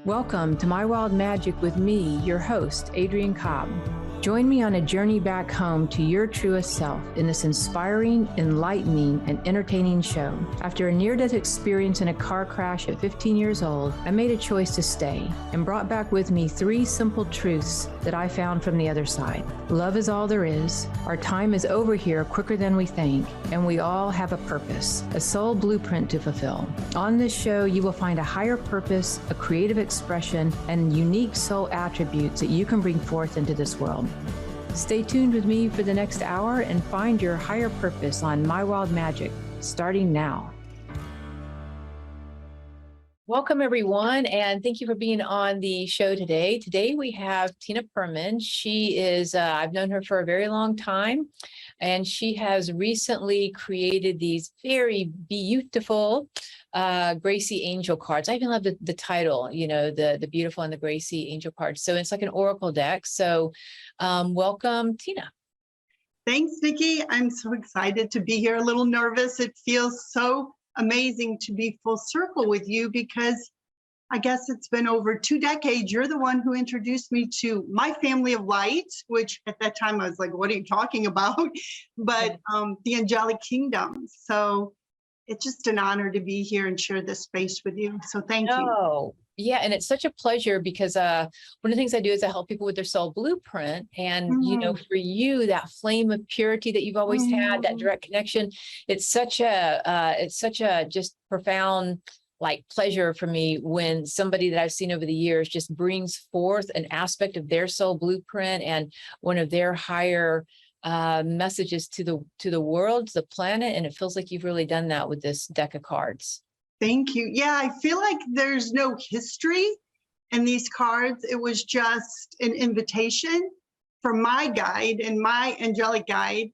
Welcome to My Wild Magic with me, your host, Adrienne Cobb. Join me on a journey back home to your truest self in this inspiring, enlightening, and entertaining show. After a near-death experience in a car crash at 15 years old, I made a choice to stay and brought back with me 3 simple truths that I found from the other side. Love is all there is. Our time is over here quicker than we think, and we all have a purpose, a soul blueprint to fulfill. On this show, you will find a higher purpose, a creative expression, and unique soul attributes that you can bring forth into this world. Stay tuned with me for the next hour and find your higher purpose on My Wild Magic, starting now. Welcome, everyone, and thank you for being on the show today. Today, we have Tina Perrmann. She is, I've known her for a very long time, and she has recently created these very beautiful Gracie angel cards. I even love the title, you know, the beautiful and the Gracie angel cards. So it's like an oracle deck. So welcome, Tina. Thanks, Vicki. I'm so excited to be here. A little nervous. It feels so amazing to be full circle with you because I guess it's been over 2 decades. You're the one who introduced me to my family of light, which at that time I was like, what are you talking about? But the angelic kingdom. So it's just an honor to be here and share this space with you. So thank you. Yeah, and it's such a pleasure because one of the things I do is I help people with their soul blueprint. And, you know, for you, that flame of purity that you've always had, that direct connection, it's such a just profound like pleasure for me when somebody that I've seen over the years just brings forth an aspect of their soul blueprint and one of their higher messages to the world, to the planet. And it feels like you've really done that with this deck of cards. Thank you. Yeah, I feel like there's no history in these cards. It was just an invitation from my guide and my angelic guide.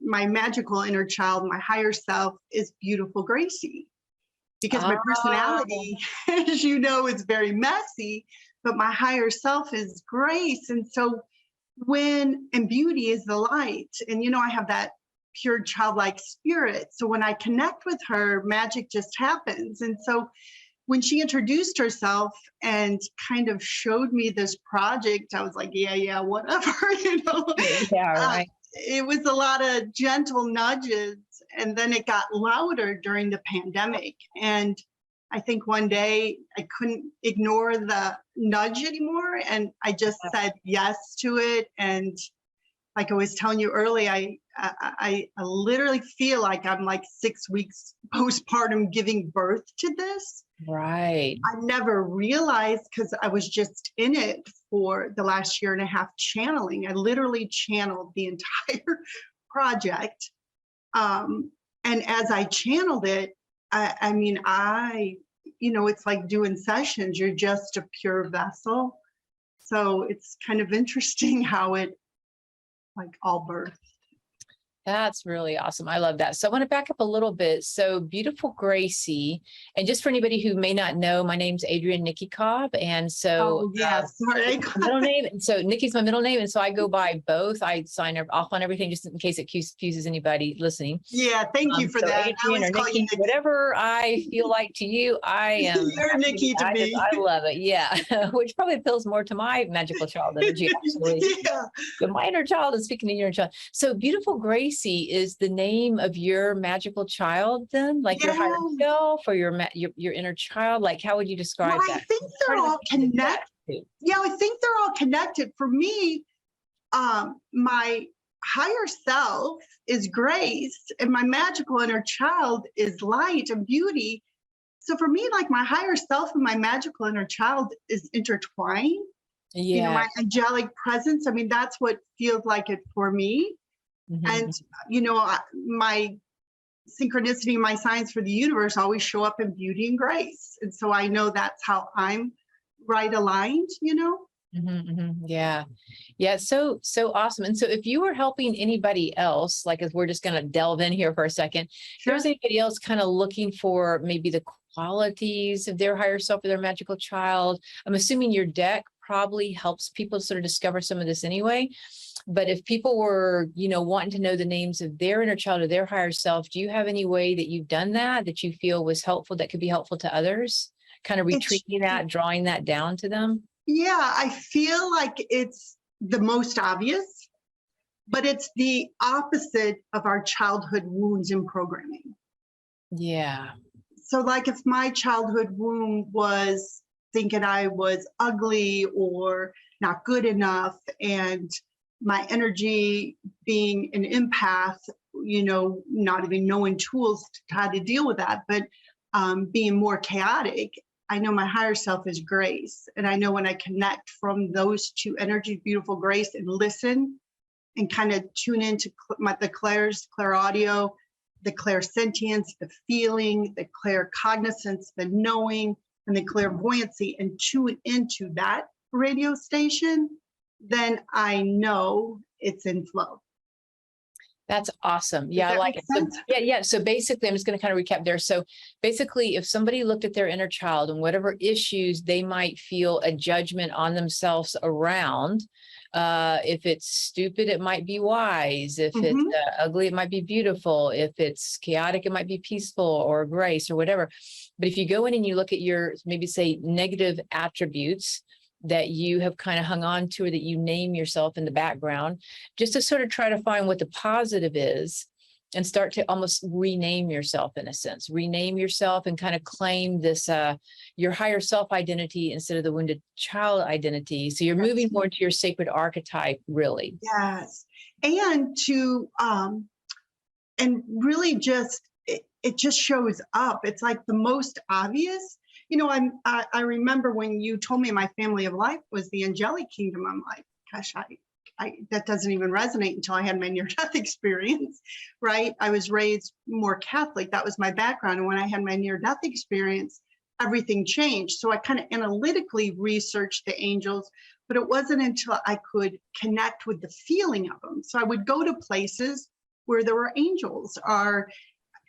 My magical inner child, my higher self is beautiful Gracie. Because my personality, as you know, is very messy, but my higher self is grace. And so and beauty is the light. And, you know, I have that pure childlike spirit. So when I connect with her, magic just happens. And so when she introduced herself and kind of showed me this project, I was like, yeah, whatever, you know. Yeah, right. It was a lot of gentle nudges. And then it got louder during the pandemic. And I think one day I couldn't ignore the nudge anymore. And I just said yes to it. And like I was telling you earlier, I literally feel like I'm like 6 weeks postpartum giving birth to this. Right. I never realized because I was just in it for the last 1.5 years channeling. I literally channeled the entire project. And as I channeled it, I mean, you know, it's like doing sessions. You're just a pure vessel. So it's kind of interesting how it like all birthed. That's really awesome. I love that. So I want to back up a little bit. So beautiful Gracie, and just for anybody who may not know, my name's Adrienne Nikki Cobb. And so middle name. And so Nikki's my middle name. And so I go by both. I sign off on everything just in case it confuses anybody listening. Yeah, thank you for that. Adrienne or Nikki, whatever I feel like to you, I am. You're Nikki to me. I love it. Yeah. Which probably appeals more to my magical child energy, actually. Yeah. But my inner child is speaking to your inner child. So beautiful Gracie is the name of your magical child then, like your higher self or your inner child? Like, how would you describe that? I think they're all connected. Yeah, I think they're all connected. For me, my higher self is grace and my magical inner child is light and beauty. So for me, like my higher self and my magical inner child is intertwined. Yeah. You know, my angelic presence. I mean, that's what feels like it for me. And, you know, my synchronicity, my signs for the universe always show up in beauty and grace. And so I know that's how I'm right aligned, you know? Yeah. Yeah. So awesome. And so if you were helping anybody else, like as we're just going to delve in here for a second, if there's anybody else kind of looking for maybe the qualities of their higher self or their magical child, I'm assuming your deck probably helps people sort of discover some of this anyway. But if people were, you know, wanting to know the names of their inner child or their higher self, do you have any way that you've done that you feel was helpful, that could be helpful to others? kind of retrieving that, drawing that down to them? Yeah, I feel like it's the most obvious, but it's the opposite of our childhood wounds and programming. Yeah. So like if my childhood wound was thinking I was ugly or not good enough, and my energy being an empath, not even knowing tools to how to deal with that, but being more chaotic, I know my higher self is Grace. And I know when I connect from those two energies, beautiful Grace, and listen and kind of tune into the clair audio, the clairsentience, the feeling, the claircognizance, the knowing, and the clairvoyancy, and tune into that radio station, then I know it's in flow. That's awesome. Yeah, I like it. So, yeah. So basically, I'm just going to kind of recap there. So basically, if somebody looked at their inner child and whatever issues they might feel a judgment on themselves around, if it's stupid, it might be wise. If it's ugly, it might be beautiful. If it's chaotic, it might be peaceful or grace or whatever. But if you go in and you look at your, maybe say, negative attributes that you have kind of hung on to, or that you name yourself in the background, just to sort of try to find what the positive is and start to almost rename yourself, in a sense, rename yourself and kind of claim this, your higher self identity instead of the wounded child identity. So you're moving more to your sacred archetype, really. Yes. And and really just, it just shows up. It's like the most obvious. I remember when you told me my family of life was the angelic kingdom. I'm like, gosh, that doesn't even resonate until I had my near-death experience, right? I was raised more Catholic. That was my background. And when I had my near-death experience, everything changed. So I kind of analytically researched the angels, but it wasn't until I could connect with the feeling of them. So I would go to places where there were angels, or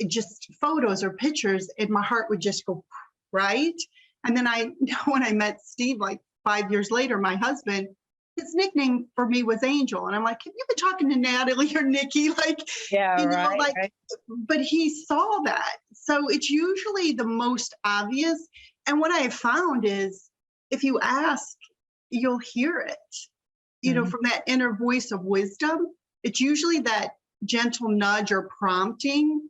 just photos or pictures, and my heart would just go, right? And then when I met Steve, like 5 years later, my husband, his nickname for me was Angel. And I'm like, have you been talking to Natalie or Nikki? Right. But he saw that. So it's usually the most obvious. And what I have found is if you ask, you'll hear it, from that inner voice of wisdom. It's usually that gentle nudge or prompting,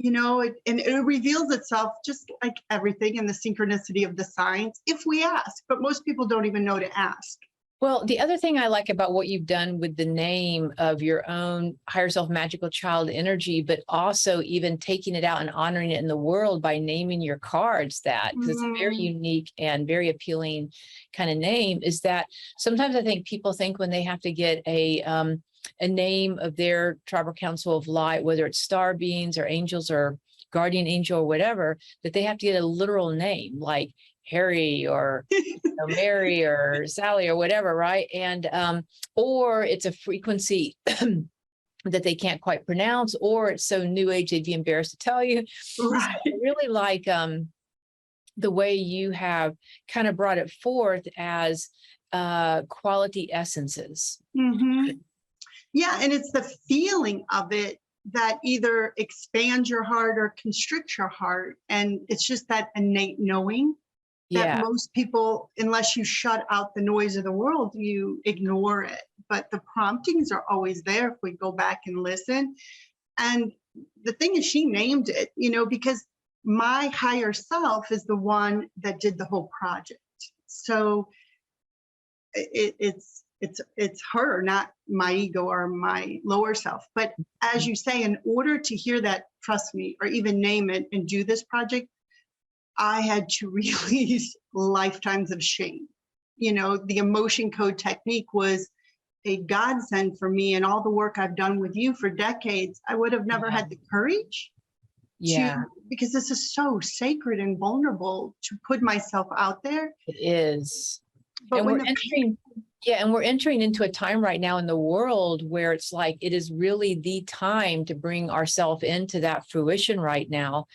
and it reveals itself just like everything in the synchronicity of the signs if we ask, but most people don't even know to ask. Well, the other thing I like about what you've done with the name of your own higher self magical child energy, but also even taking it out and honoring it in the world by naming your cards that, because it's a very unique and very appealing kind of name, is that sometimes I think people think when they have to get a name of their tribal council of light, whether it's star beings or angels or guardian angel or whatever, that they have to get a literal name like Harry or Mary or Sally or whatever, right? And or it's a frequency that they can't quite pronounce, or it's so new age they'd be embarrassed to tell you. Right. So I really like the way you have kind of brought it forth as quality essences. Yeah, and it's the feeling of it that either expands your heart or constricts your heart. And it's just that innate knowing that most people, unless you shut out the noise of the world, you ignore it. But the promptings are always there if we go back and listen. And the thing is, she named it, because my higher self is the one that did the whole project. So it's her, not my ego or my lower self. But as you say, in order to hear that, trust me, or even name it and do this project, I had to release lifetimes of shame. The emotion code technique was a godsend for me, and all the work I've done with you for decades, I would have never had the courage because this is so sacred and vulnerable to put myself out there. It is. But and when we're entering into a time right now in the world where it's like it is really the time to bring ourselves into that fruition right now,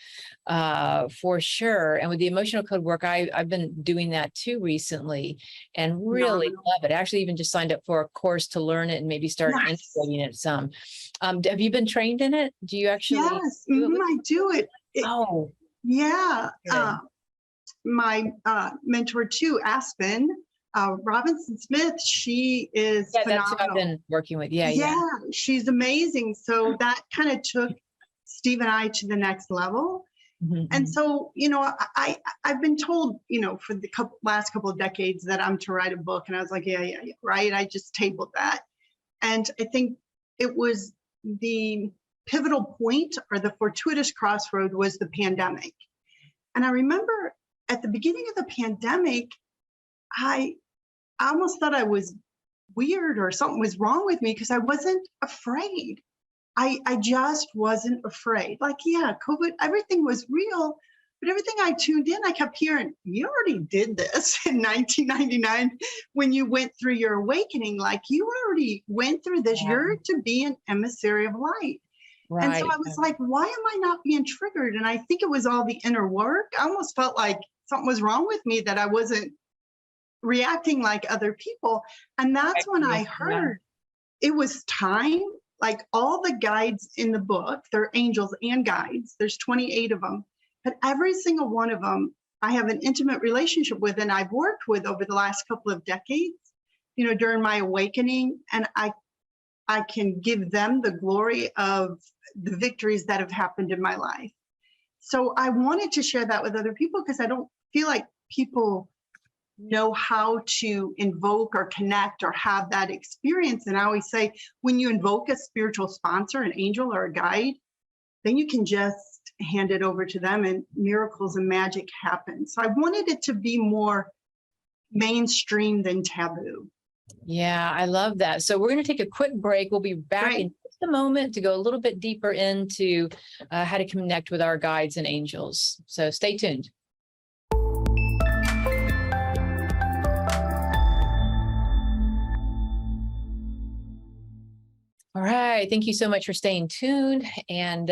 for sure. And with the emotional code work, I've been doing that too recently, and really love it. I actually even just signed up for a course to learn it and maybe start integrating it some. Have you been trained in it? Do you actually? Yes, I do it. Oh, yeah. my mentor too, Aspen Robinson Smith. She is phenomenal. That's who I've been working with. Yeah. She's amazing. So that kind of took Steve and I to the next level. And so, you know, I've been told, you know, for the last couple of decades that I'm to write a book. And I was like, yeah, right. I just tabled that. And I think it was the pivotal point, or the fortuitous crossroad, was the pandemic. And I remember at the beginning of the pandemic, I almost thought I was weird or something was wrong with me, because I wasn't afraid. I just wasn't afraid. Like, yeah, COVID, everything was real, but everything I tuned in, I kept hearing, you already did this in 1999 when you went through your awakening. Like, you already went through this. Yeah. You're to be an emissary of light. Right. And so I was like, why am I not being triggered? And I think it was all the inner work. I almost felt like something was wrong with me, that I wasn't reacting like other people. And that's when I heard it was time. Like, all the guides in the book, they're angels and guides. There's 28 of them, but every single one of them I have an intimate relationship with, and I've worked with over the last couple of decades, you know, during my awakening. And I can give them the glory of the victories that have happened in my life. So I wanted to share that with other people, because I don't feel like people know how to invoke or connect or have that experience. And I always say, when you invoke a spiritual sponsor, an angel or a guide, then you can just hand it over to them and miracles and magic happen. So I wanted it to be more mainstream than taboo. Yeah, I love that. So we're going to take a quick break. We'll be back in just a moment to go a little bit deeper into how to connect with our guides and angels. So stay tuned. All right. Thank you so much for staying tuned. And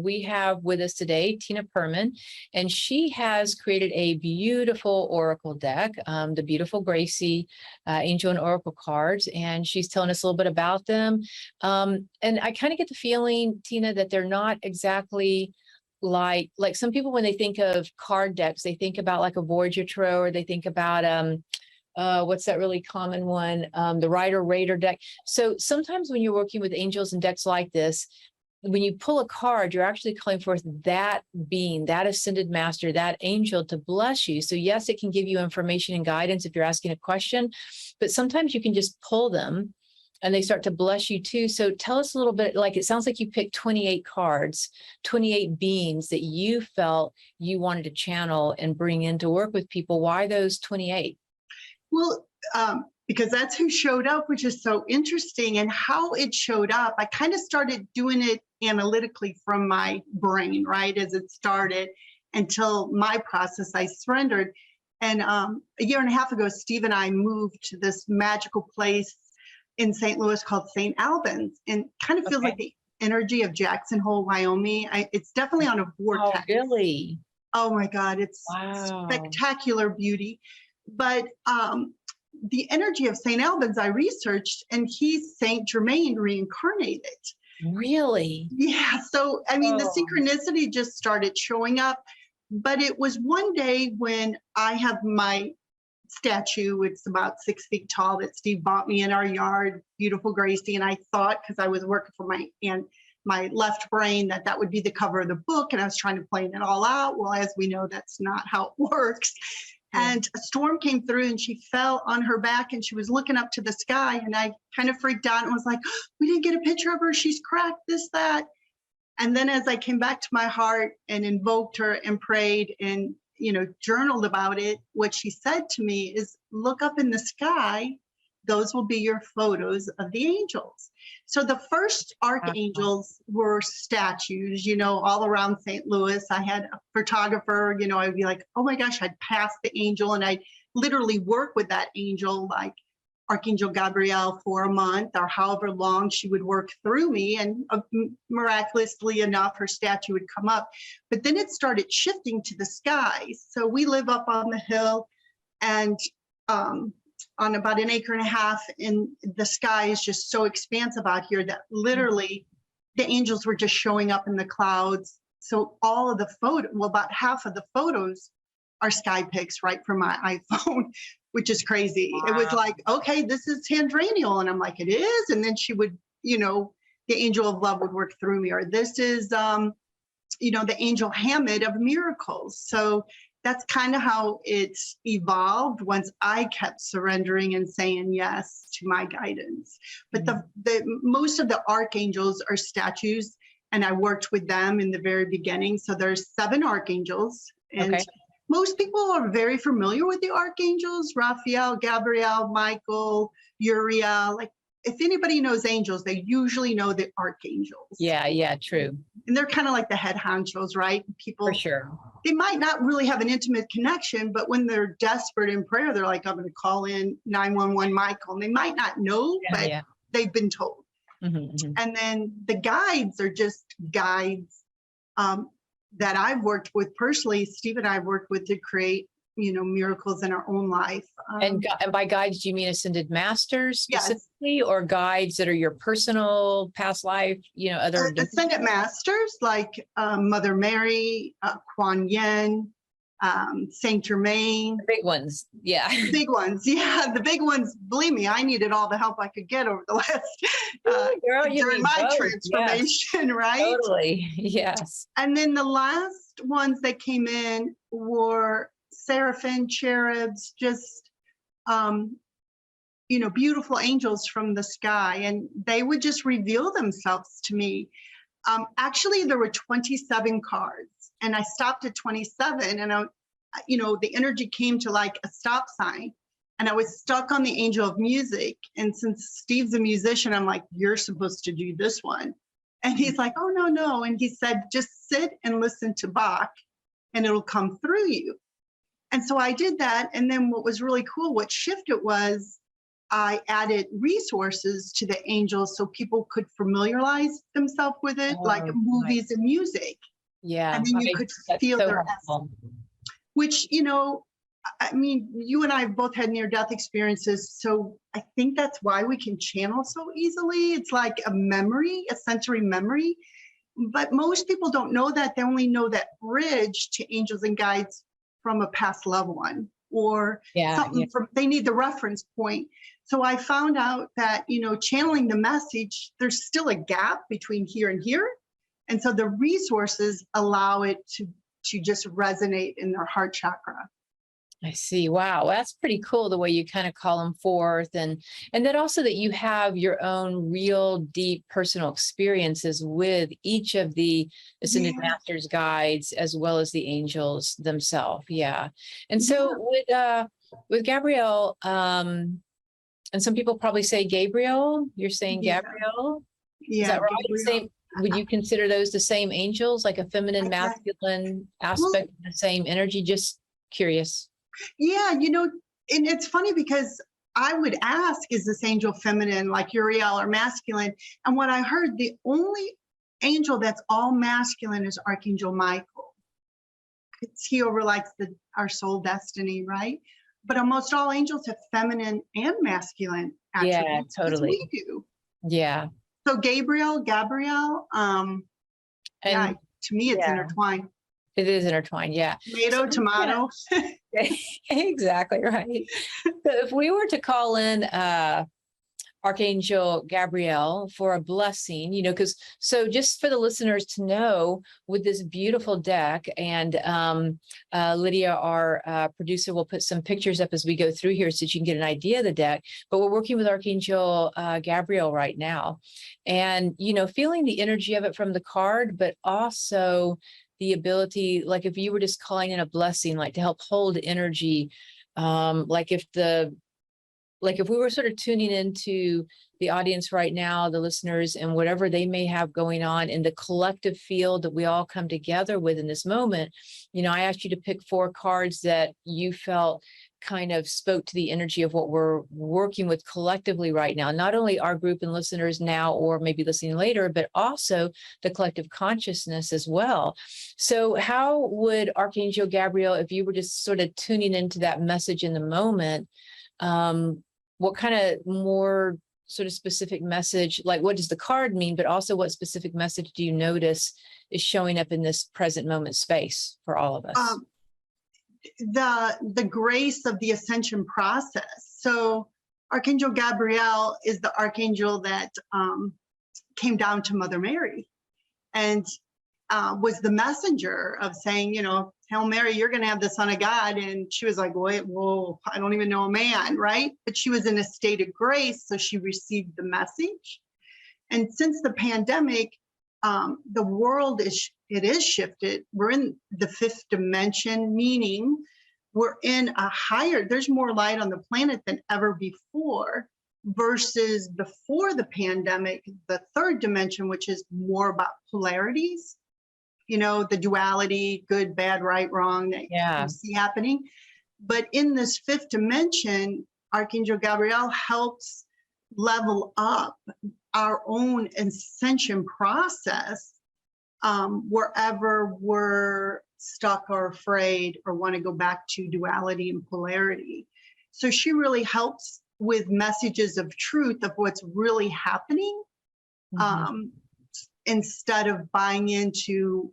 we have with us today Tina Perrmann, and she has created a beautiful oracle deck, the BEaUtiFULL Gracie Angel and Oracle cards. And she's telling us a little bit about them. And I kind of get the feeling, Tina, that they're not exactly like some people, when they think of card decks, they think about like a Voyager Tarot, or they think about what's that really common one? The Rider Raider deck. So sometimes when you're working with angels and decks like this, when you pull a card, you're actually calling forth that being, that ascended master, that angel to bless you. So yes, it can give you information and guidance if you're asking a question, but sometimes you can just pull them and they start to bless you too. So tell us a little bit, like, it sounds like you picked 28 cards, 28 beings that you felt you wanted to channel and bring in to work with people. Why those 28? Well, because that's who showed up, which is so interesting. And how it showed up, I kind of started doing it analytically from my brain, right, as it started, until my process, I surrendered. And a year and a half ago, Steve and I moved to this magical place in St. Louis called St. Albans, and kind of feels like the energy of Jackson Hole, Wyoming. It's definitely on a vortex. Oh, really? Oh my God, it's spectacular beauty. But the energy of St. Albans, I researched, and he's Saint Germain reincarnated. Really? Yeah. So, I mean, the synchronicity just started showing up. But it was one day when I have my statue, it's about 6 feet tall, that Steve bought me in our yard, BEaUtiFULL Gracie. And I thought, because I was working for my left brain, that would be the cover of the book. And I was trying to plan it all out. Well, as we know, that's not how it works. And a storm came through, and she fell on her back, and she was looking up to the sky. And I kind of freaked out and was like, oh, we didn't get a picture of her. She's cracked, this, that. And then as I came back to my heart and invoked her and prayed and, you know, journaled about it, what she said to me is, look up in the sky. Those will be your photos of the angels. So the first archangels were statues, you know, all around St. Louis. I had a photographer, you know, I'd be like, oh my gosh, I'd pass the angel and I'd literally work with that angel, like Archangel Gabrielle, for a month or however long she would work through me. And miraculously enough, her statue would come up. But then it started shifting to the skies. So we live up on the hill, and on about 1.5 acres, and the sky is just so expansive out here that literally the angels were just showing up in the clouds. So all of the about half of the photos our sky pics right from my iPhone, which is crazy. Wow. It was like, okay, this is Tandraniel. And I'm like, it is. And then she would, the angel of love would work through me. Or this is, the angel Hammett of miracles. So that's kind of how it's evolved once I kept surrendering and saying yes to my guidance. But the most of the archangels are statues, and I worked with them in the very beginning. So there's 7 archangels, and most people are very familiar with the archangels: Raphael, Gabriel, Michael, Uriel. Like, if anybody knows angels, they usually know the archangels. Yeah, true. And they're kind of like the head honchos, right? People, for sure, they might not really have an intimate connection, but when they're desperate in prayer, they're like, I'm going to call in 911 Michael. And they might not know, but they've been told. And then the guides are just guides that I've worked with personally. Steve and I have worked with to create, miracles in our own life. And by guides, do you mean ascended masters specifically, or guides that are your personal past life, other ascended masters like Mother Mary, Kuan Yin, Saint Germain. The big ones. Yeah. The big ones. Yeah. The big ones. Believe me, I needed all the help I could get over the last, during my transformation, right? Totally. Yes. And then the last ones that came in were seraphim, cherubs, just, beautiful angels from the sky. And they would just reveal themselves to me. Actually, there were 27 cards, and I stopped at 27, and the energy came to like a stop sign, and I was stuck on the angel of music. And since Steve's a musician, I'm like, you're supposed to do this one. And he's like, oh, no. And he said, just sit and listen to Bach, and it'll come through you. And so I did that. And then what was really cool, what shifted was I added resources to the angels so people could familiarize themselves with it, like movies and music. Yeah. And then you could feel their essence. Which, I mean, you and I have both had near-death experiences. So I think that's why we can channel so easily. It's like a memory, a sensory memory. But most people don't know that. They only know that bridge to angels and guides from a past loved one, or something from, they need the reference point. So I found out that, channeling the message, there's still a gap between here and here. And so the resources allow it to just resonate in their heart chakra. I see. Wow. That's pretty cool, the way you kind of call them forth. And then also that you have your own real deep personal experiences with each of the ascended masters, guides, as well as the angels themselves. Yeah. And so with Gabrielle, and some people probably say Gabriel, you're saying Gabriel. Yeah. Is that right? Would you consider those the same angels, like a feminine, masculine aspect of the same energy? Just curious. Yeah, and it's funny because I would ask, is this angel feminine, like Uriel, or masculine? And what I heard, the only angel that's all masculine is Archangel Michael. He overlikes our soul destiny, right? But almost all angels have feminine and masculine attributes. Yeah, totally. We do. Yeah. So Gabriel, to me, it's intertwined. It is intertwined, yeah. Tomato. Exactly right. So if we were to call in Archangel Gabriel for a blessing, so just for the listeners to know, with this beautiful deck, and Lydia, our producer, will put some pictures up as we go through here so that you can get an idea of the deck. But we're working with Archangel Gabriel right now, and feeling the energy of it from the card, but also the ability, like if you were just calling in a blessing, like to help hold energy, like if we were sort of tuning into the audience right now, the listeners, and whatever they may have going on in the collective field that we all come together with in this moment, I asked you to pick 4 cards that you felt kind of spoke to the energy of what we're working with collectively right now, not only our group and listeners now, or maybe listening later, but also the collective consciousness as well. So how would Archangel Gabriel, if you were just sort of tuning into that message in the moment, what kind of more sort of specific message, like what does the card mean, but also what specific message do you notice is showing up in this present moment space for all of us? the grace of the ascension process. So Archangel Gabriel is the archangel that came down to Mother Mary and was the messenger of saying, you know, Hail Mary, you're going to have the Son of God. And she was like, wait, whoa, I don't even know a man, right? But she was in a state of grace, so she received the message. And since the pandemic, the world is shifted. We're in the fifth dimension, meaning we're in a higher, there's more light on the planet than ever before, versus before the pandemic, the third dimension, which is more about polarities, you know, the duality, good, bad, right, wrong, that you see happening. But in this fifth dimension, Archangel Gabriel helps level up our own ascension process wherever we're stuck or afraid or want to go back to duality and polarity. So she really helps with messages of truth of what's really happening, instead of buying into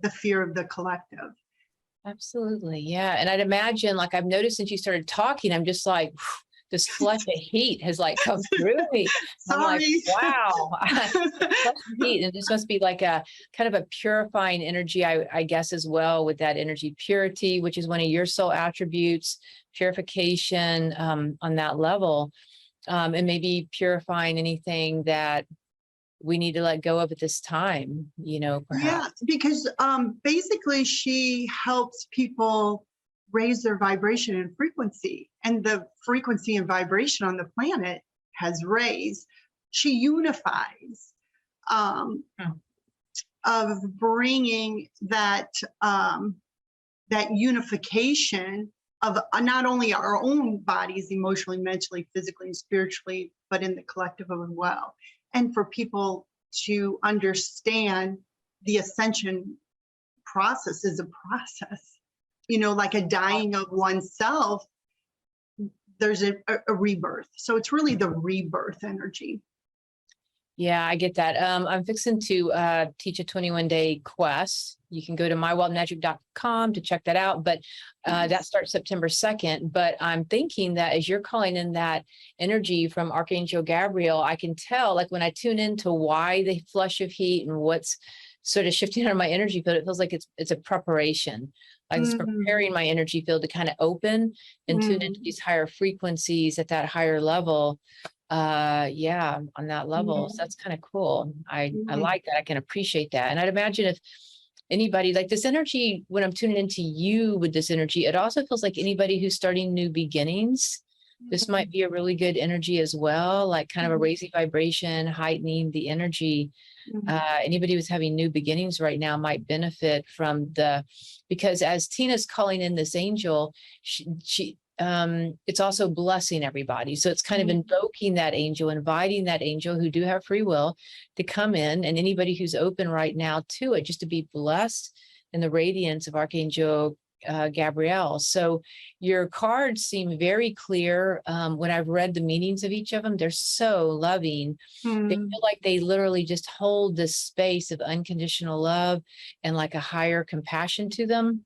the fear of the collective. Absolutely. Yeah. And I'd imagine, like, I've noticed since you started talking, I'm just like, this flush of heat has like come through me. I'm like, wow, flush of heat. And this must be like a kind of a purifying energy, I guess, as well, with that energy purity, which is one of your soul attributes, purification on that level, and maybe purifying anything that we need to let go of at this time, you know, perhaps. Yeah, because basically she helps people raise their vibration and frequency, and the frequency and vibration on the planet has raised. She unifies of bringing that that unification of not only our own bodies, emotionally, mentally, physically, and spiritually, but in the collective as well. And for people to understand the ascension process is a process. You know, like a dying of oneself, there's a rebirth. So it's really the rebirth energy. Yeah, I get that. I'm fixing to teach a 21-day quest. You can go to mywildmagic.com to check that out. But that starts September 2nd. But I'm thinking that as you're calling in that energy from Archangel Gabriel, I can tell, like, when I tune into why the flush of heat and what's sort of shifting on my energy field, it feels like it's a preparation. Like it's preparing my energy field to kind of open and tune into these higher frequencies at that higher level. Yeah, on that level. So that's kind of cool. I like that. I can appreciate that. And I'd imagine if anybody, like, this energy, when I'm tuning into you with this energy, it also feels like anybody who's starting new beginnings, this might be a really good energy as well, like kind of a raising vibration, heightening the energy. Anybody who's having new beginnings right now might benefit from because as Tina's calling in this angel, she it's also blessing everybody. So it's kind of invoking that angel, inviting that angel who do have free will to come in, and anybody who's open right now to it, just to be blessed in the radiance of Archangel Gabriel. So your cards seem very clear. When I've read the meanings of each of them, they're so loving. They feel like they literally just hold this space of unconditional love and like a higher compassion to them,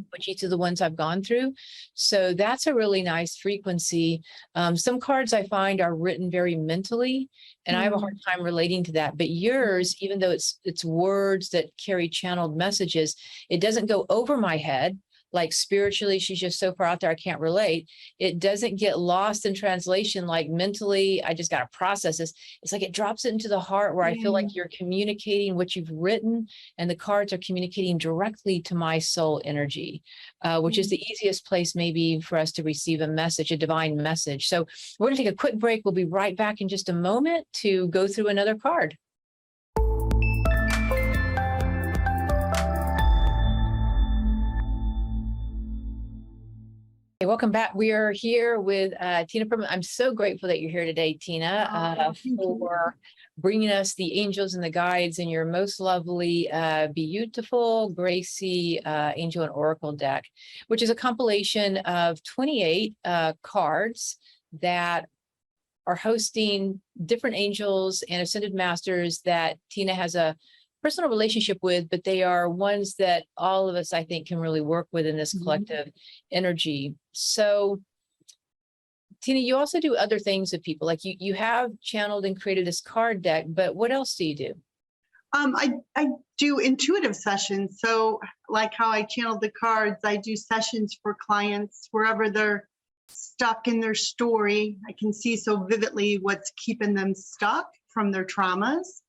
which each of the ones I've gone through. So that's a really nice frequency. Some cards I find are written very mentally, and I have a hard time relating to that. But yours, even though it's words that carry channeled messages, it doesn't go over my head. Like spiritually, she's just so far out there, I can't relate. It doesn't get lost in translation. Like mentally, I just got to process this. It's like it drops it into the heart where I feel like you're communicating what you've written, and the cards are communicating directly to my soul energy, which is the easiest place maybe for us to receive a message, a divine message. So we're going to take a quick break. We'll be right back in just a moment to go through another card. Welcome back. We are here with Tina Perrmann. I'm so grateful that you're here today, Tina, for bringing us the angels and the guides in your most lovely BEaUtiFULL Gracie Angel and Oracle deck, which is a compilation of 28 cards that are hosting different angels and ascended masters that Tina has a personal relationship with, but they are ones that all of us, I think, can really work with in this collective energy. So, Tina, you also do other things with people. Like you have channeled and created this card deck, but what else do you do? I do intuitive sessions. So like how I channeled the cards, I do sessions for clients wherever they're stuck in their story. I can see so vividly what's keeping them stuck from their traumas.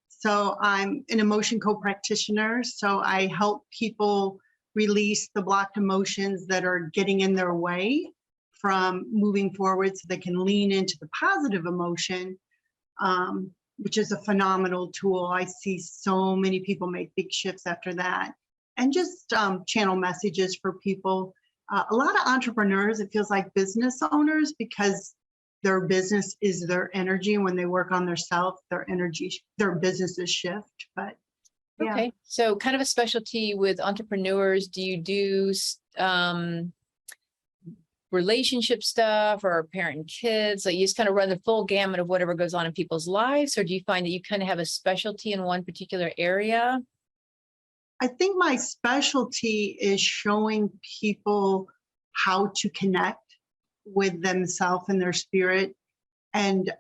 So I'm an emotion co-practitioner. So I help people release the blocked emotions that are getting in their way from moving forward so they can lean into the positive emotion, which is a phenomenal tool. I see so many people make big shifts after that. And just channel messages for people. A lot of entrepreneurs, it feels like business owners, because their business is their energy. And when they work on their self, their energy, their businesses shift. But yeah. Okay. So kind of a specialty with entrepreneurs. Do you do relationship stuff or parent and kids? Like you just kind of run the full gamut of whatever goes on in people's lives? Or do you find that you kind of have a specialty in one particular area? I think my specialty is showing people how to connect with themselves and their spirit and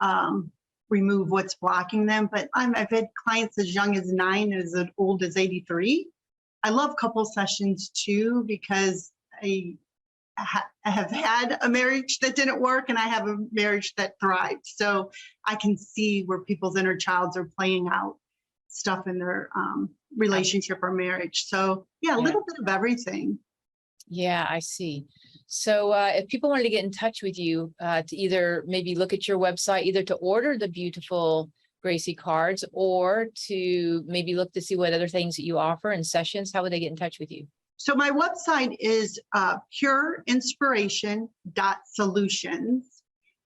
remove what's blocking them. But I've had clients as young as 9, as old as 83. I love couple sessions too, because I have had a marriage that didn't work and I have a marriage that thrived. So I can see where people's inner childs are playing out stuff in their relationship or marriage. So yeah, a little bit of everything. Yeah, I see. So if people wanted to get in touch with you to either maybe look at your website, either to order the BEaUtiFULL Gracie cards or to maybe look to see what other things that you offer and sessions, how would they get in touch with you? So my website is pureinspiration.solutions.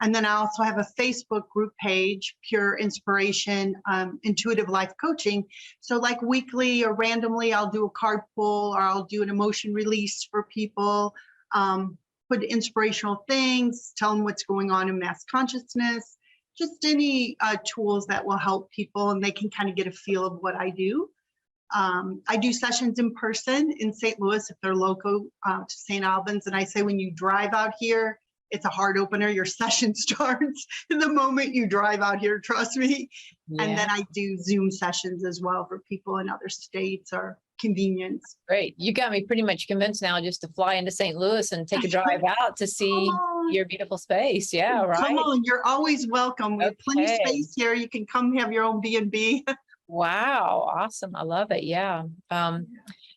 And then I also have a Facebook group page, Pure Inspiration, Intuitive Life Coaching. So like weekly or randomly, I'll do a card pull or I'll do an emotion release for people, put inspirational things, tell them what's going on in mass consciousness, just any tools that will help people and they can kind of get a feel of what I do. I do sessions in person in St. Louis if they're local to St. Albans. And I say, when you drive out here, it's a heart opener. Your session starts in the moment you drive out here, trust me. Yeah. And then I do Zoom sessions as well for people in other states or convenience. Great. You got me pretty much convinced now just to fly into St. Louis and take a drive out to see your beautiful space. Yeah, right. Come on, you're always welcome. We have plenty of space here. You can come have your own B&B. Wow. Awesome. I love it. Yeah.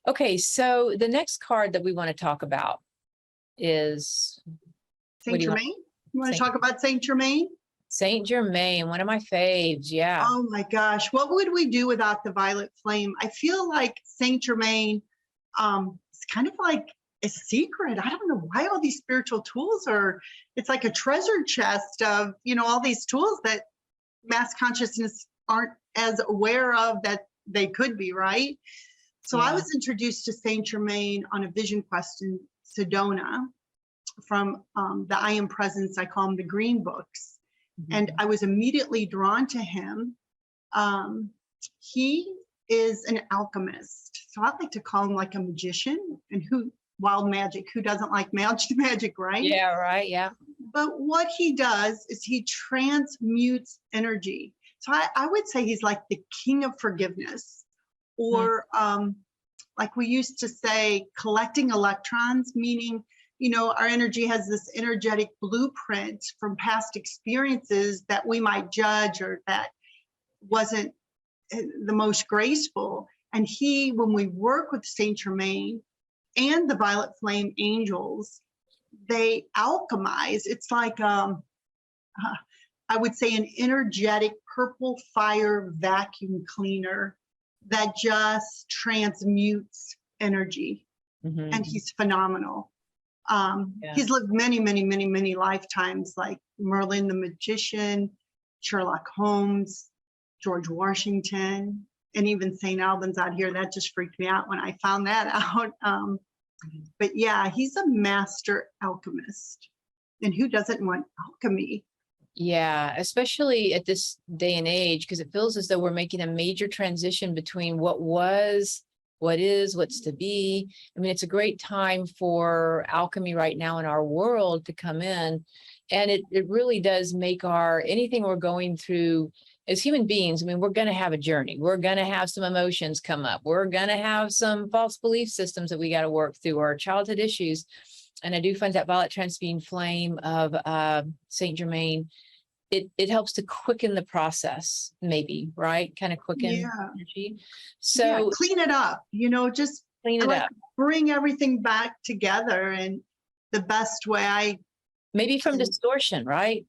Okay. So the next card that we want to talk about is Saint Germain. You want to talk about Saint Germain? Saint Germain, one of my faves. Yeah. Oh my gosh. What would we do without the violet flame? I feel like Saint Germain is kind of like a secret. I don't know why all these spiritual tools are, it's like a treasure chest of, all these tools that mass consciousness aren't as aware of that they could be, right? So I was introduced to Saint Germain on a vision quest in Sedona from the I Am Presence, I call them the green books. And I was immediately drawn to him. He is an alchemist. So I like to call him like a magician and wild magic. Who doesn't like magic, right? Yeah, right. Yeah. But what he does is he transmutes energy. So I would say he's like the king of forgiveness, or like we used to say, collecting electrons, meaning, our energy has this energetic blueprint from past experiences that we might judge or that wasn't the most graceful. And when we work with Saint Germain and the violet flame angels, they alchemize. It's like, I would say, an energetic purple fire vacuum cleaner that just transmutes energy. And he's phenomenal. He's lived many, many, many, many lifetimes, like Merlin the Magician, Sherlock Holmes, George Washington, and even St. Albans out here. That just freaked me out when I found that out. But yeah, he's a master alchemist. And who doesn't want alchemy? Yeah, especially at this day and age, because it feels as though we're making a major transition between what was, what is, what's to be. I mean, it's a great time for alchemy right now in our world to come in. And it really does make anything we're going through as human beings. I mean, we're going to have a journey. We're going to have some emotions come up. We're going to have some false belief systems that we got to work through, or childhood issues. And I do find that violet transmuting flame of Saint Germain, it helps to quicken the process, maybe, right? Kind of quicken energy. So clean it up, just clean it up. Bring everything back together in the best way maybe from distortion, right?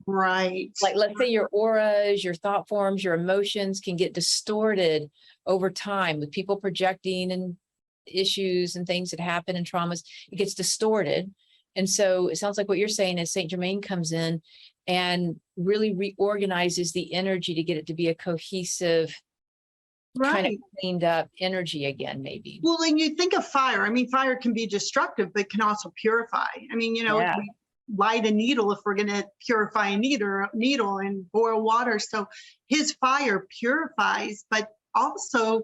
Right. Like, let's say your auras, your thought forms, your emotions can get distorted over time with people projecting and issues and things that happen and traumas. It gets distorted. And so it sounds like what you're saying is Saint Germain comes in and really reorganizes the energy to get it to be a cohesive, kind of cleaned up energy again, maybe. Well, and you think of fire. I mean, fire can be destructive, but can also purify. I mean, we light a needle if we're going to purify a needle and boil water. So his fire purifies, but also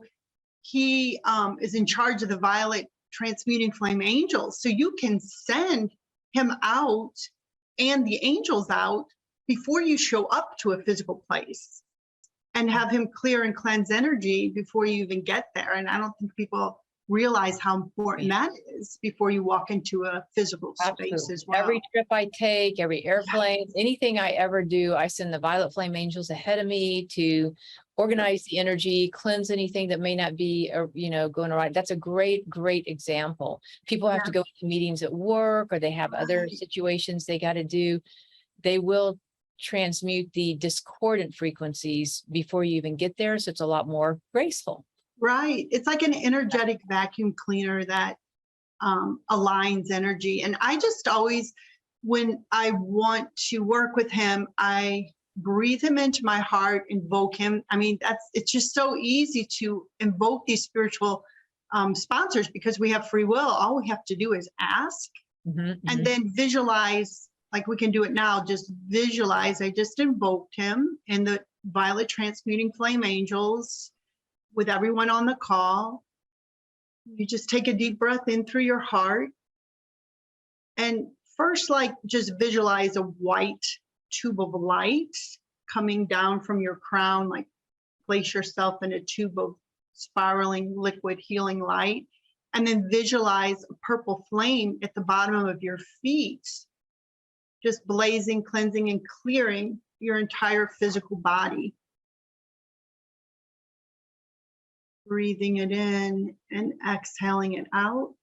he is in charge of the violet transmuting flame angels. So you can send him out and the angels out before you show up to a physical place, and have him clear and cleanse energy before you even get there. And I don't think people realize how important that is before you walk into a physical space as well. Every trip I take, every airplane, anything I ever do, I send the violet flame angels ahead of me to organize the energy, cleanse anything that may not be, going right. That's a great, great example. People have to go to meetings at work, or they have other situations they got to do. They will transmute the discordant frequencies before you even get there. So it's a lot more graceful. Right. It's like an energetic vacuum cleaner that aligns energy. And I just always, when I want to work with him, I breathe him into my heart, invoke him. I mean, it's just so easy to invoke these spiritual sponsors because we have free will. All we have to do is ask and then visualize, like we can do it now, just visualize. I just invoked him and the violet transmuting flame angels with everyone on the call. You just take a deep breath in through your heart. And first, just visualize a white tube of light coming down from your crown, place yourself in a tube of spiraling liquid healing light. And then visualize a purple flame at the bottom of your feet, just blazing, cleansing, and clearing your entire physical body. Breathing it in and exhaling it out.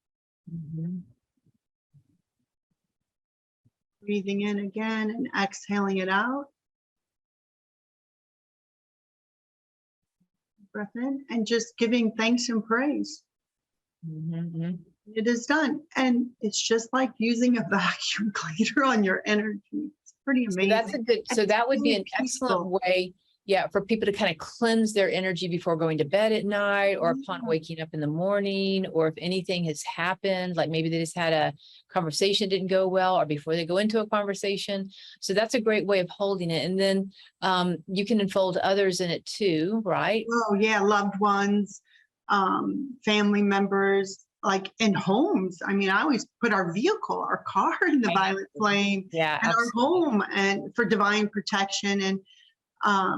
Breathing in again and exhaling it out. Breath in and just giving thanks and praise. It is done. And it's just like using a vacuum cleaner on your energy. It's pretty amazing. So that would be an excellent way, for people to kind of cleanse their energy before going to bed at night, or upon waking up in the morning, or if anything has happened, like maybe they just had a conversation didn't go well, or before they go into a conversation. So that's a great way of holding it. And then you can enfold others in it too, right? Oh yeah, loved ones, family members, like in homes. I mean, I always put our vehicle, our car in the violet flame, and our home, and for divine protection. And I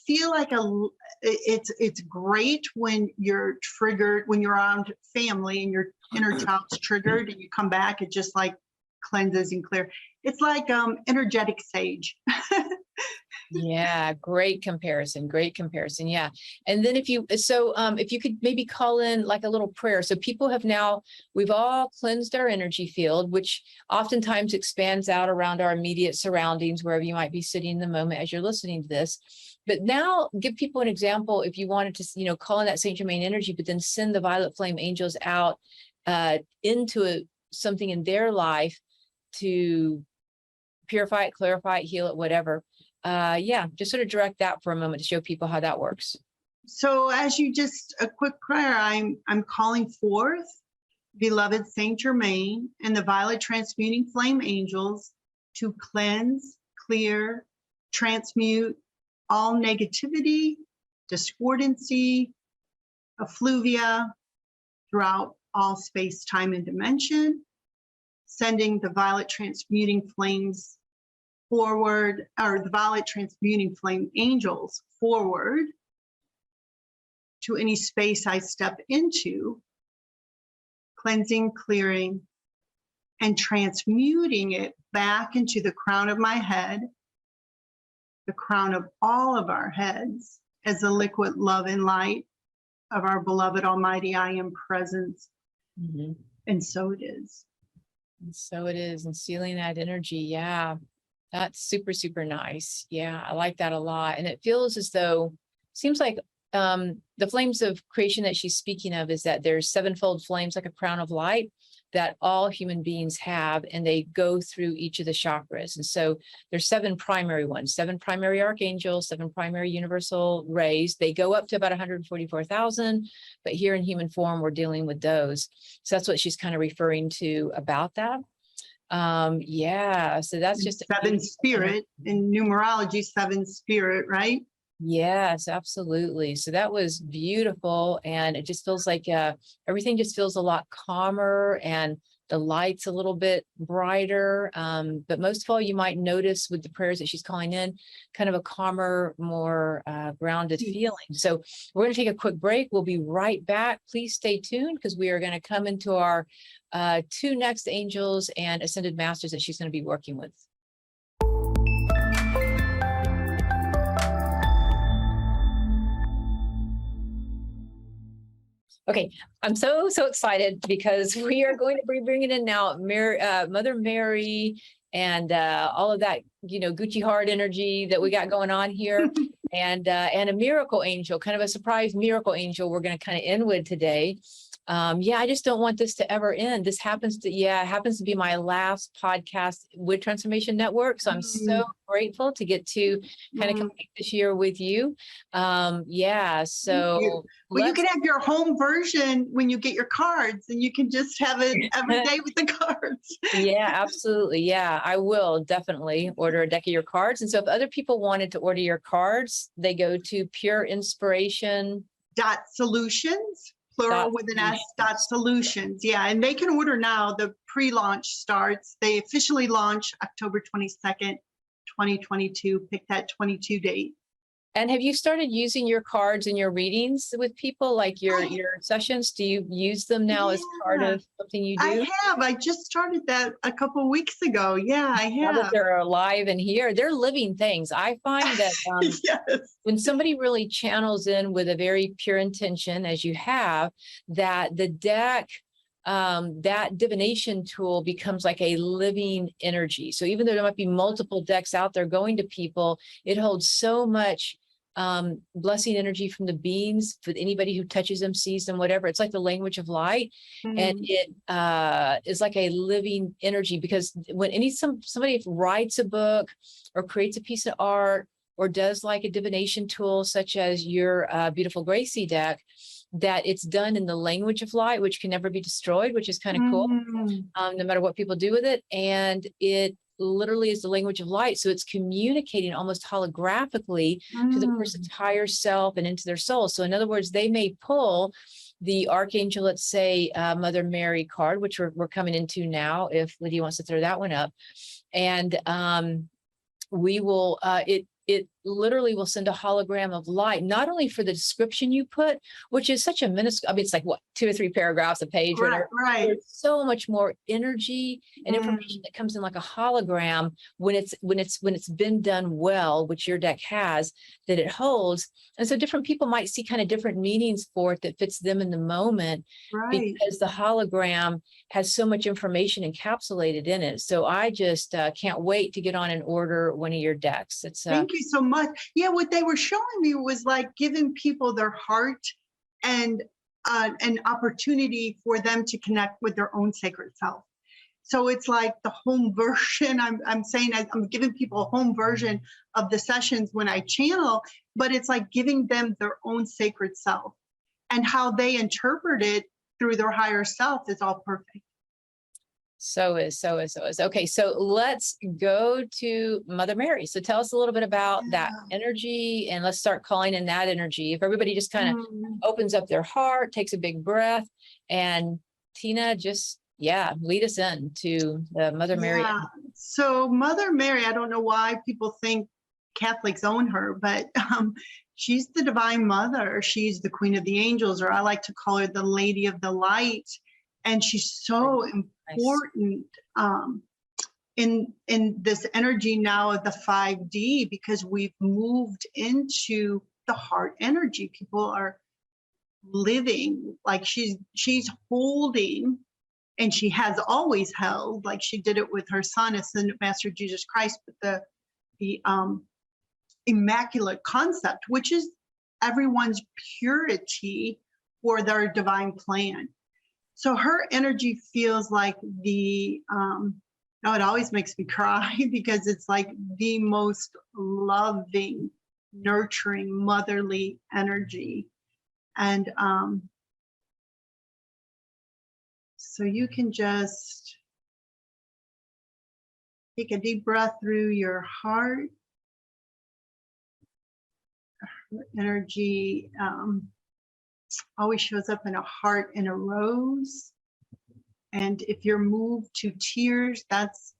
feel like it's great when you're triggered, when you're around family and your inner child's triggered, and you come back, it just cleanses and clear. It's like energetic sage. Yeah, great comparison. Yeah. And then if you could maybe call in a little prayer. So people we've all cleansed our energy field, which oftentimes expands out around our immediate surroundings, wherever you might be sitting in the moment as you're listening to this. But now give people an example, if you wanted to, call in that Saint Germain energy, but then send the violet flame angels out into something in their life to purify it, clarify it, heal it, whatever. Just sort of direct that for a moment to show people how that works. So as a quick prayer, I'm calling forth beloved Saint Germain and the violet transmuting flame angels to cleanse, clear, transmute all negativity, discordancy, effluvia throughout all space, time, and dimension, sending the violet transmuting flames forward, or the violet transmuting flame angels forward to any space I step into, cleansing, clearing, and transmuting it back into the crown of my head, the crown of all of our heads, as the liquid love and light of our beloved Almighty I Am presence. Mm-hmm. And so it is. And so it is, and sealing that energy. Yeah, that's super, super nice. Yeah, I like that a lot. And it feels as though, seems like the flames of creation that she's speaking of is that there's sevenfold flames like a crown of light that all human beings have, and they go through each of the chakras. And so there's 7 primary ones, 7 primary archangels, 7 primary universal rays. They go up to about 144,000, but here in human form, we're dealing with those. So that's what she's kind of referring to about that. Yeah, so that's just 7 spirit in numerology, 7 spirit, right? Yes, absolutely. So that was beautiful. And it just feels like everything just feels a lot calmer, and the light's a little bit brighter. But most of all, you might notice with the prayers that she's calling in, kind of a calmer, more grounded feeling. So we're going to take a quick break. We'll be right back. Please stay tuned, because we are going to come into our 2 next angels and ascended masters that she's going to be working with. Okay, I'm so excited, because we are going to be bringing in now Mother Mary and all of that, Gucci heart energy that we got going on here, and a miracle angel, kind of a surprise miracle angel we're going to kind of end with today. Yeah, I just don't want this to ever end. This happens to be my last podcast with Transformation Network. So I'm so grateful to get to kind of complete this year with you. Yeah, so well, you can have your home version when you get your cards, and you can just have it every day with the cards. Yeah, absolutely. Yeah, I will definitely order a deck of your cards. And so if other people wanted to order your cards, they go to pureinspiration.solutions. Plural with an S, .solutions. Yeah, and they can order now. The pre-launch starts. They officially launch October 22nd, 2022. Pick that 22 date. And have you started using your cards in your readings with people, like your sessions? Do you use them now as part of something you do? I have. I just started that a couple of weeks ago. Yeah, I have. Now that they're alive and here, they're living things. I find that yes. When somebody really channels in with a very pure intention, as you have, that the deck, that divination tool becomes like a living energy. So even though there might be multiple decks out there going to people, it holds so much blessing energy from the beings for anybody who touches them, sees them, whatever. It's like the language of light, and it is like a living energy, because when somebody writes a book or creates a piece of art or does like a divination tool such as your BEaUtiFULL Gracie deck, that it's done in the language of light, which can never be destroyed, which is kind of cool, no matter what people do with it. And it literally is the language of light. So it's communicating almost holographically to the person's higher self and into their soul. So in other words, they may pull the Archangel, let's say, Mother Mary card, which we're coming into now, if Lydia wants to throw that one up. And we will, it literally will send a hologram of light, not only for the description you put, which is such a minuscule, I mean, it's like what, 2 or 3 paragraphs a page, whatever. Right. There's so much more energy and information that comes in like a hologram when it's been done well, which your deck has, that it holds. And so different people might see kind of different meanings for it that fits them in the moment, because the hologram has so much information encapsulated in it. So I just can't wait to get on and order one of your decks. It's Thank you so much. Yeah, what they were showing me was like giving people their heart and an opportunity for them to connect with their own sacred self. So it's like the home version. I'm saying I'm giving people a home version of the sessions when I channel, but it's like giving them their own sacred self, and how they interpret it through their higher self is all perfect. So is, so is, so is. Okay, so let's go to Mother Mary. So tell us a little bit about that energy, and let's start calling in that energy. If everybody just kind of opens up their heart, takes a big breath, and Tina, just, lead us in to the Mother Mary. Yeah. So Mother Mary, I don't know why people think Catholics own her, but she's the Divine Mother. She's the Queen of the Angels, or I like to call her the Lady of the Light. And she's so important in this energy now of the 5D, because we've moved into the heart energy. People are living like she's holding, and she has always held, like she did it with her Son, Ascended Master Jesus Christ, but the Immaculate Concept, which is everyone's purity for their divine plan. So her energy feels like it always makes me cry because it's like the most loving, nurturing, motherly energy. And so you can just take a deep breath through your heart. Energy always shows up in a heart and a rose. And if you're moved to tears, that's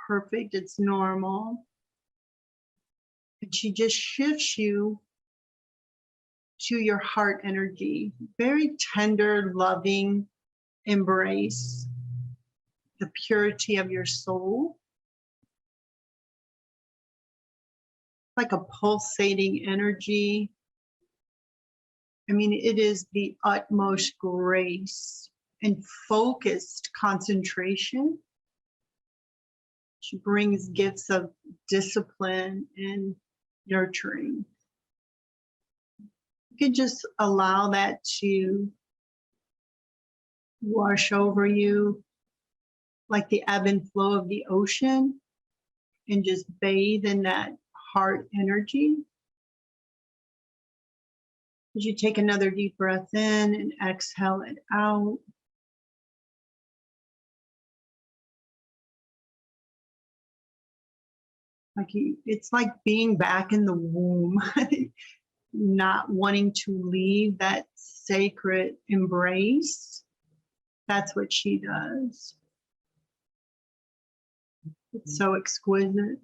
perfect. It's normal. And she just shifts you to your heart energy. Very tender, loving embrace, the purity of your soul. Like a pulsating energy. I mean, it is the utmost grace and focused concentration. She brings gifts of discipline and nurturing. You can just allow that to wash over you like the ebb and flow of the ocean, and just bathe in that heart energy. As you take another deep breath in and exhale it out. It's like being back in the womb, not wanting to leave that sacred embrace. That's what she does. It's so exquisite.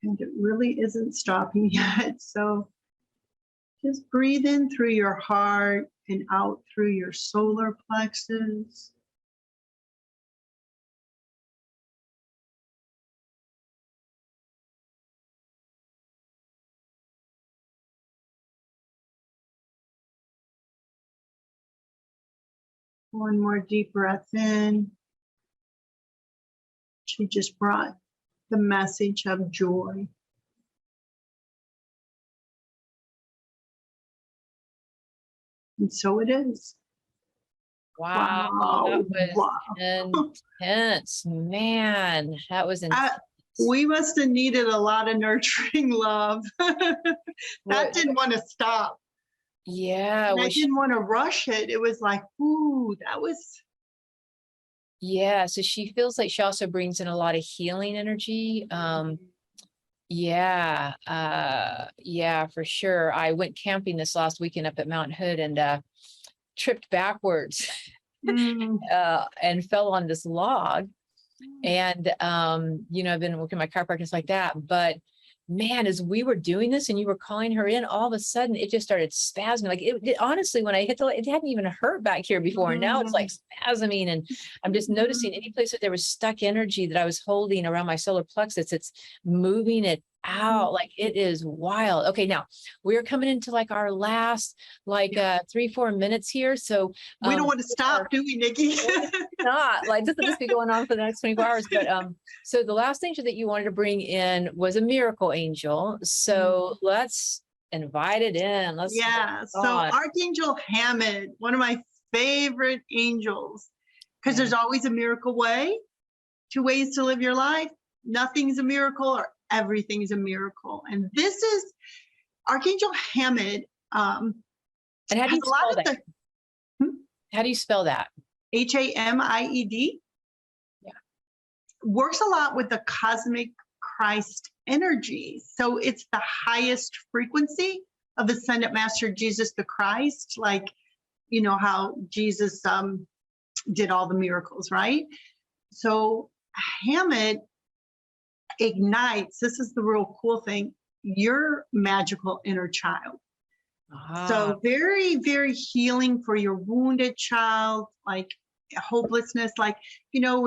And it really isn't stopping yet. So just breathe in through your heart and out through your solar plexus. One more deep breath in. She just brought the message of joy. And so it is. Wow, that was intense, man. That was intense. We must have needed a lot of nurturing love. That didn't want to stop. Yeah. I didn't want to rush it. It was like, ooh, that was. Yeah. So she feels like she also brings in a lot of healing energy. Yeah, for sure. I went camping this last weekend up at Mount Hood and tripped backwards and fell on this log. And, I've been working my chiropractors like that, but man, as we were doing this and you were calling her in, all of a sudden it just started spasming. Like it honestly, when I hit it hadn't even hurt back here before. And now it's like spasming. And I'm just noticing any place that there was stuck energy that I was holding around my solar plexus, it's moving it out. Like it is wild. Okay. Now we're coming into like our last, 3-4 minutes here. So we don't want to stop, do we, Nikki? Not like this will just be going on for the next 24 hours. But so the last angel that you wanted to bring in was a miracle angel. So let's invite it in. So Archangel Hammond, one of my favorite angels, because there's always a miracle way, 2 ways to live your life. Nothing's a miracle or everything's a miracle. And this is Archangel Hammond. And how do you spell that? How do you spell that? Hamed. Yeah. Works a lot with the cosmic Christ energy. So it's the highest frequency of Ascended Master Jesus the Christ, like, you know, how Jesus did all the miracles, right? So Hamed ignites, this is the real cool thing, your magical inner child. So very, very healing for your wounded child, like hopelessness, like, you know,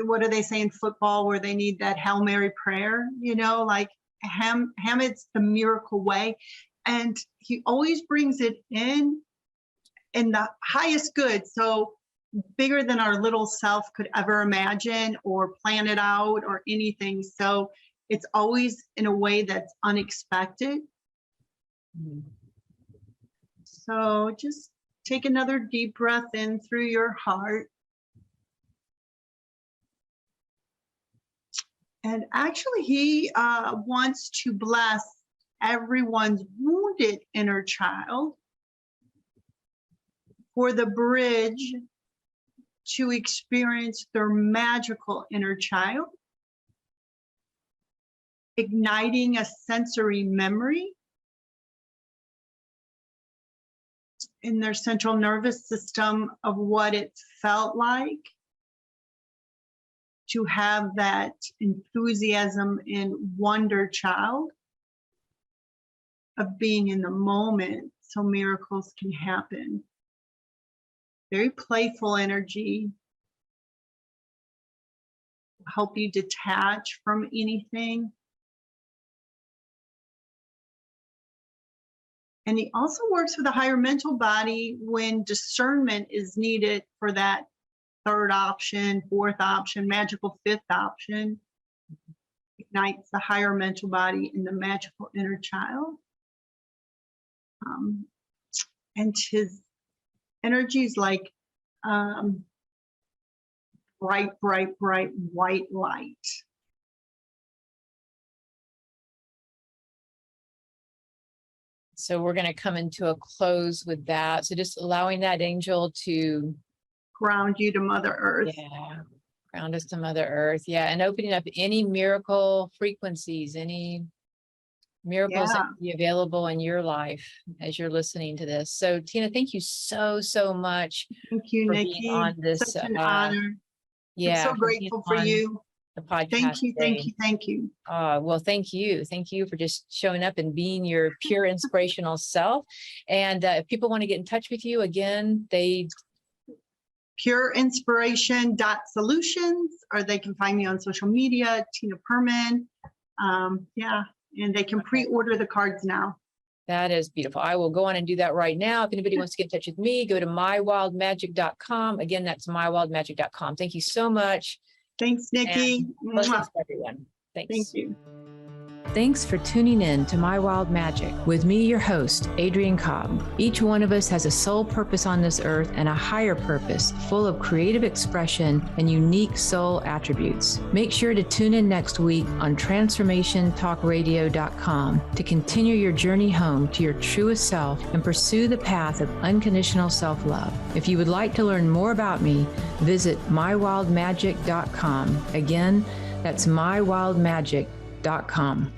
what do they say in football where they need that Hail Mary prayer, you know, like Hamed's the miracle way. And he always brings it in the highest good. So bigger than our little self could ever imagine or plan it out or anything. So it's always in a way that's unexpected. So just take another deep breath in through your heart. And actually, he wants to bless everyone's wounded inner child for the bridge to experience their magical inner child, igniting a sensory memory in their central nervous system of what it felt like to have that enthusiasm and wonder child of being in the moment so miracles can happen. Very playful energy, help you detach from anything. And he also works with a higher mental body when discernment is needed for that third option, fourth option, magical fifth option. Ignites the higher mental body in the magical inner child. And his energy is like bright, bright, bright white light. So we're going to come into a close with that. So just allowing that angel to ground you to Mother Earth. Yeah, ground us to Mother Earth. Yeah, and opening up any miracle frequencies, any miracles that can be available in your life as you're listening to this. So Tina, thank you so much. Thank you, for Nikki. Being on this. Such an honor. Yeah, I'm so grateful for you. The podcast. Thank you, today. thank you. Well, thank you for just showing up and being your pure inspirational self. And if people want to get in touch with you again, they pureinspiration.solutions, or they can find me on social media, Tina Perrmann. And they can pre-order the cards now. That is beautiful. I will go on and do that right now. If anybody wants to get in touch with me, go to mywildmagic.com. Again, that's mywildmagic.com. Thank you so much. Thanks, Nikki. Blessings, everyone. Thanks. Thank you. Thanks for tuning in to My Wild Magic with me, your host, Adrienne Cobb. Each one of us has a soul purpose on this earth and a higher purpose full of creative expression and unique soul attributes. Make sure to tune in next week on transformationtalkradio.com to continue your journey home to your truest self and pursue the path of unconditional self-love. If you would like to learn more about me, visit mywildmagic.com. Again, that's mywildmagic.com.